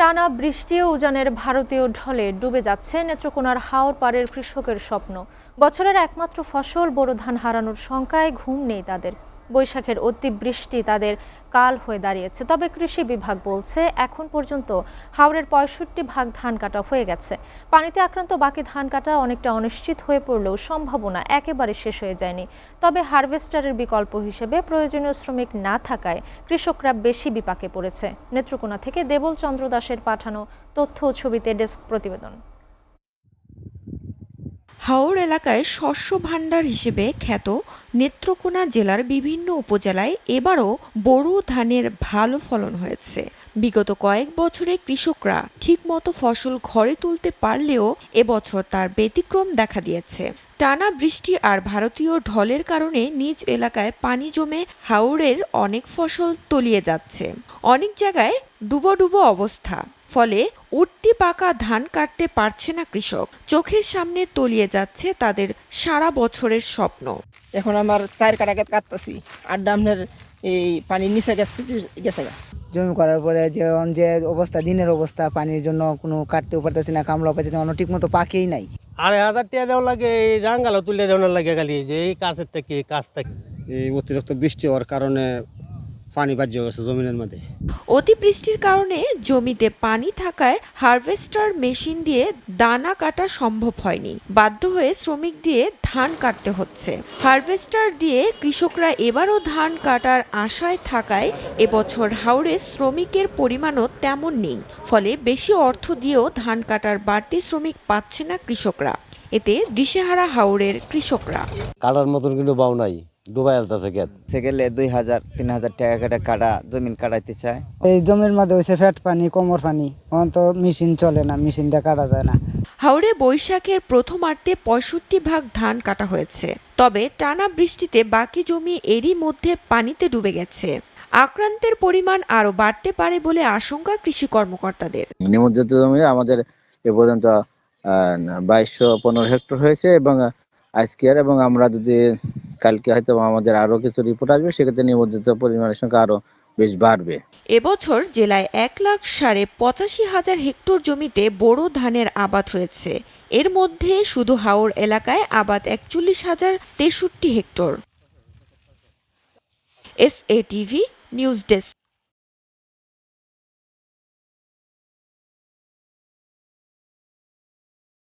টানা বৃষ্টি ও উজানের ভারতীয় ঢলে ডুবে যাচ্ছে নেত্রকোনার হাওর পাড়ের কৃষকের স্বপ্ন। বছরের একমাত্র ফসল বোরো ধান হারানোর শঙ্কায় ঘুম নেই তাদের। বৈশাখের অতিবৃষ্টি তাদের কাল হয়ে দাঁড়িয়েছে। তবে কৃষি বিভাগ বলছে এখন পর্যন্ত হাওরের ৬৫% ধান কাটা হয়ে গেছে। পানিতে আক্রান্ত বাকি ধান কাটা অনেকটা অনিশ্চিত হয়ে পড়লেও সম্ভাবনা একেবারে শেষ হয়ে যায়নি। তবে হারভেস্টারের বিকল্প হিসেবে প্রয়োজনীয় শ্রমিক না থাকায় কৃষকরা বেশি বিপাকে পড়েছে। নেত্রকোনা থেকে দেবল চন্দ্র দাসের পাঠানো তথ্য ও ছবিতে ডেস্ক প্রতিবেদন। হাওর এলাকায় শস্য ভাণ্ডার হিসেবে খ্যাত নেত্রকোনা জেলার বিভিন্ন উপজেলায় এবারও বোরো ধানের ভালো ফলন হয়েছে। বিগত কয়েক বছরে কৃষকরা ঠিকমতো ফসল ঘরে তুলতে পারলেও এবছর তার ব্যতিক্রম দেখা দিয়েছে। টানা বৃষ্টি আর ভারতীয় ঢলের কারণে নিজ এলাকায় পানি জমে হাওরের অনেক ফসল তলিয়ে যাচ্ছে। অনেক জায়গায় ডুবো ডুবো অবস্থা, ফলে উঠতি পাকা ধান কাটতে পারছে না কৃষক। চোখের সামনে তলিয়ে যাচ্ছে তাদের সারা বছরের স্বপ্ন। এখন আমার 4 কাটা কাটতেছি আর ডামনের এই পানির নিচে গেছে। জমি করার পরে যে অবস্থা, দিনের অবস্থা, পানির জন্য কোনো কাটতেও পারতেছি না, কামলা পাইতে অন্য ঠিক মতো পাকেই নাই। 2,500 টাকা দেওয়া লাগে, এই জাঙ্গালো তুলে দেওয়ার লাগে খালি যে এই কাছের থেকে কাছ থেকে। এই অতিরিক্ত বৃষ্টি হওয়ার কারণে পানি বাজ্য গেছে জমিনের মধ্যে। অতিবৃষ্টির কারণে জমিতে পানি থাকায় হারভেস্টার মেশিন দিয়ে দানা কাটা সম্ভব হয়নি। বাধ্য হয়ে শ্রমিক দিয়ে ধান কাটতে হচ্ছে। হারভেস্টার দিয়ে কৃষকরা এবারও ধান কাটার আশায় থাকায় এবছর হাওরে শ্রমিকের পরিমাণও তেমন নেই। ফলে বেশি অর্থ দিয়েও ধান কাটার বাড়তি শ্রমিক পাচ্ছে না কৃষকরা। এতে দিশেহারা হাওরের কৃষকরা। কাটার মতন কিন্তু বাউ নাই, ডুবাই আলতাছে ক্ষেত। সেকেলে 2,000-3,000 টাকা কাটা জমিন কাটাইতে চায়। এই জমির মধ্যে হয়েছে ফ্যাট পানি, কোমর পানি, এখন তো মেশিন চলে না, মেশিন দিয়ে কাটা যায় না। হাওরে বৈশাখের প্রথমার্ধে 65% ধান কাটা হয়েছে। তবে টানা বৃষ্টিতে বাকি জমি এরই মধ্যে পানিতে ডুবে গেছে। আক্রান্তের পরিমাণ আরো বাড়তে পারে বলে আশঙ্কা কৃষি কর্মকর্তাদের। নিমজ্জিত জমি আমাদের এ পর্যন্ত 2215 হেক্টর হয়েছে এবং এবং আমরা যদি কালকে হয়তো আমাদের আরো কিছু রিপোর্ট আসবে, সেক্ষেত্রে নিমজ্জিত পরিমাণের সংখ্যা আরো বেশ বাড়বে। এবছর জেলায় 1,85,000 হেক্টর জমিতে বোরো ধানের আবাদ হয়েছে। এর মধ্যে শুধু হাওর এলাকায় আবাদ 41,063 হেক্টর। SATV news desk.